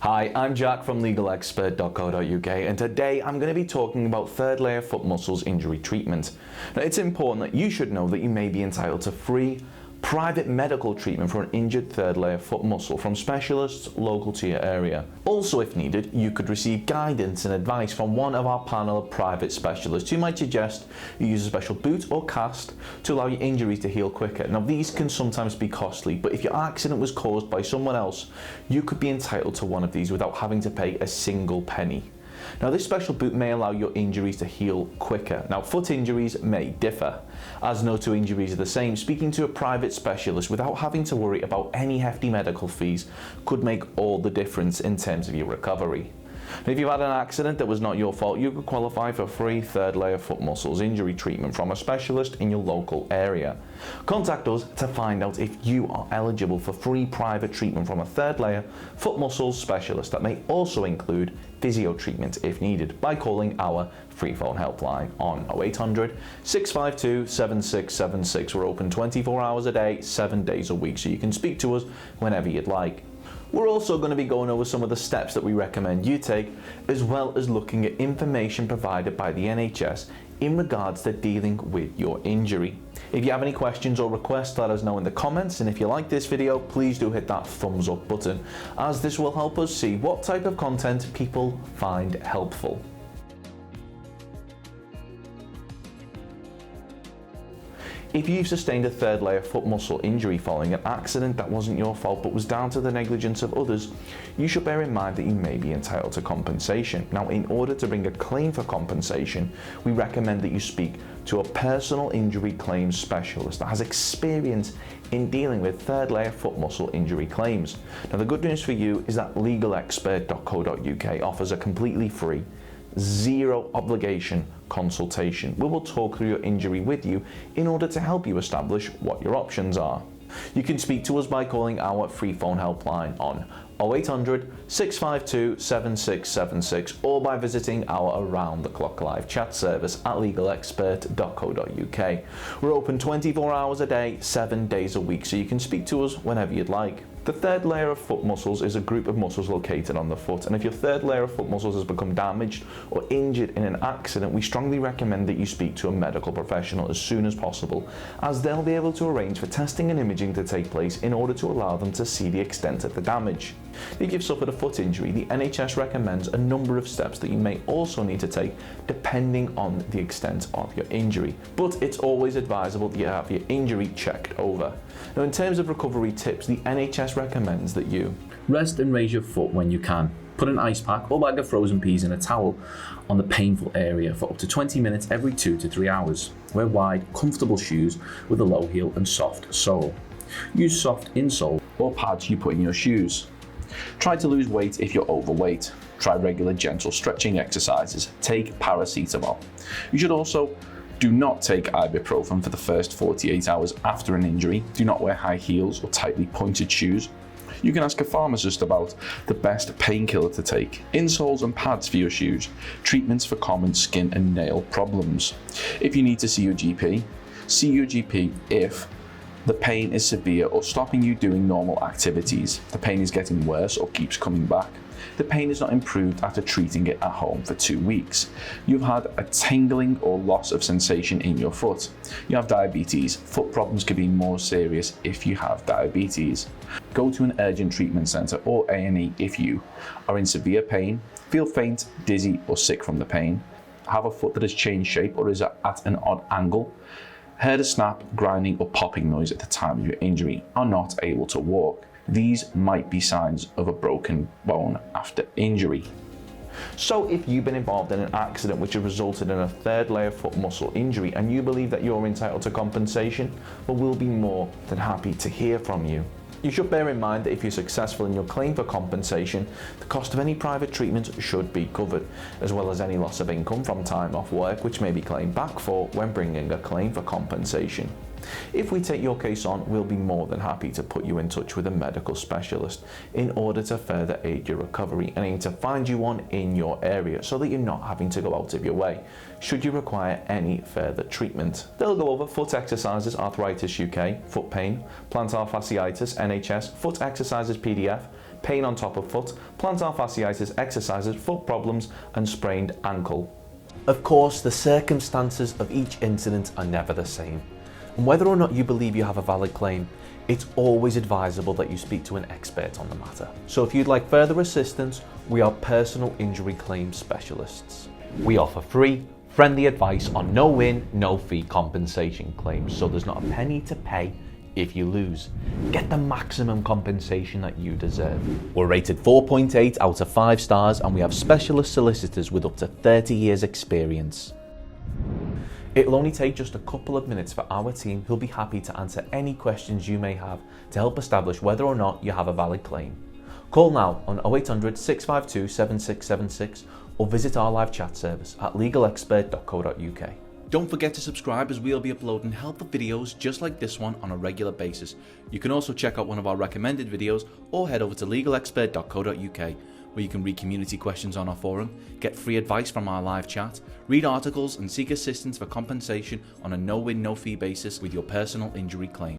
Hi, I'm Jack from legalexpert.co.uk, and today I'm going to be talking about third layer foot muscles injury treatment. Now, it's important that you should know that you may be entitled to free private medical treatment for an injured third layer foot muscle from specialists local to your area. Also, if needed, you could receive guidance and advice from one of our panel of private specialists who might suggest you use a special boot or cast to allow your injuries to heal quicker. Now, these can sometimes be costly, but if your accident was caused by someone else, you could be entitled to one of these without having to pay a single penny. Now, this special boot may allow your injuries to heal quicker. Now, foot injuries may differ, as no two injuries are the same. Speaking to a private specialist without having to worry about any hefty medical fees could make all the difference in terms of your recovery. And if you've had an accident that was not your fault, you could qualify for free third layer foot muscles injury treatment from a specialist in your local area. Contact us to find out if you are eligible for free private treatment from a third layer foot muscles specialist that may also include physio treatment if needed by calling our free phone helpline on 0800 652 7676. We're open 24 hours a day, 7 days a week, so you can speak to us whenever you'd like. We're also going to be going over some of the steps that we recommend you take, as well as looking at information provided by the NHS in regards to dealing with your injury. If you have any questions or requests, let us know in the comments, and if you like this video, please do hit that thumbs up button, as this will help us see what type of content people find helpful. If you've sustained a third layer foot muscle injury following an accident that wasn't your fault but was down to the negligence of others, you should bear in mind that you may be entitled to compensation. Now, in order to bring a claim for compensation, we recommend that you speak to a personal injury claims specialist that has experience in dealing with third layer foot muscle injury claims. Now, the good news for you is that legalexpert.co.uk offers a completely free, zero obligation consultation. We will talk through your injury with you in order to help you establish what your options are. You can speak to us by calling our free phone helpline on 0800 652 7676 or by visiting our around the clock live chat service at legalexpert.co.uk. We're open 24 hours a day, 7 days a week, so you can speak to us whenever you'd like. The third layer of foot muscles is a group of muscles located on the foot, and if your third layer of foot muscles has become damaged or injured in an accident, we strongly recommend that you speak to a medical professional as soon as possible, as they'll be able to arrange for testing and imaging to take place in order to allow them to see the extent of the damage. If you've suffered a foot injury, the NHS recommends a number of steps that you may also need to take depending on the extent of your injury, but it's always advisable that you have your injury checked over. Now, in terms of recovery tips, the NHS recommends that you rest and raise your foot when you can. Put an ice pack or bag of frozen peas in a towel on the painful area for up to 20 minutes every 2 to 3 hours. Wear wide, comfortable shoes with a low heel and soft sole. Use soft insole or pads you put in your shoes. Try to lose weight if you're overweight. Try regular gentle stretching exercises. Take paracetamol. You should also do not take ibuprofen for the first 48 hours after an injury. Do not wear high heels or tightly pointed shoes. You can ask a pharmacist about the best painkiller to take, insoles and pads for your shoes, treatments for common skin and nail problems. If you need to see your GP if the pain is severe or stopping you doing normal activities, the pain is getting worse or keeps coming back, the pain is not improved after treating it at home for 2 weeks, you've had a tingling or loss of sensation in your foot, you have diabetes. Foot problems can be more serious if you have diabetes. Go to an urgent treatment centre or A&E if you are in severe pain, feel faint, dizzy or sick from the pain, have a foot that has changed shape or is at an odd angle, heard a snap, grinding or popping noise at the time of your injury, are not able to walk. These might be signs of a broken bone after injury. So if you've been involved in an accident which has resulted in a third layer foot muscle injury and you believe that you're entitled to compensation, well, we'll be more than happy to hear from you. You should bear in mind that if you're successful in your claim for compensation, the cost of any private treatment should be covered, as well as any loss of income from time off work which may be claimed back for when bringing a claim for compensation. If we take your case on, we'll be more than happy to put you in touch with a medical specialist in order to further aid your recovery and aim to find you one in your area so that you're not having to go out of your way should you require any further treatment. They'll go over foot exercises, Arthritis UK, foot pain, plantar fasciitis, NHS, foot exercises PDF, pain on top of foot, plantar fasciitis exercises, foot problems, and sprained ankle. Of course, the circumstances of each incident are never the same, and whether or not you believe you have a valid claim, it's always advisable that you speak to an expert on the matter. So if you'd like further assistance, we are personal injury claim specialists. We offer free, friendly advice on no-win, no-fee compensation claims, so there's not a penny to pay if you lose. Get the maximum compensation that you deserve. We're rated 4.8 out of 5 stars, and we have specialist solicitors with up to 30 years experience. It'll only take just a couple of minutes for our team, who'll be happy to answer any questions you may have to help establish whether or not you have a valid claim. Call now on 0800 652 7676 or visit our live chat service at legalexpert.co.uk. Don't forget to subscribe, as we'll be uploading helpful videos just like this one on a regular basis. You can also check out one of our recommended videos or head over to legalexpert.co.uk, where you can read community questions on our forum, get free advice from our live chat, read articles and seek assistance for compensation on a no-win, no-fee basis with your personal injury claim.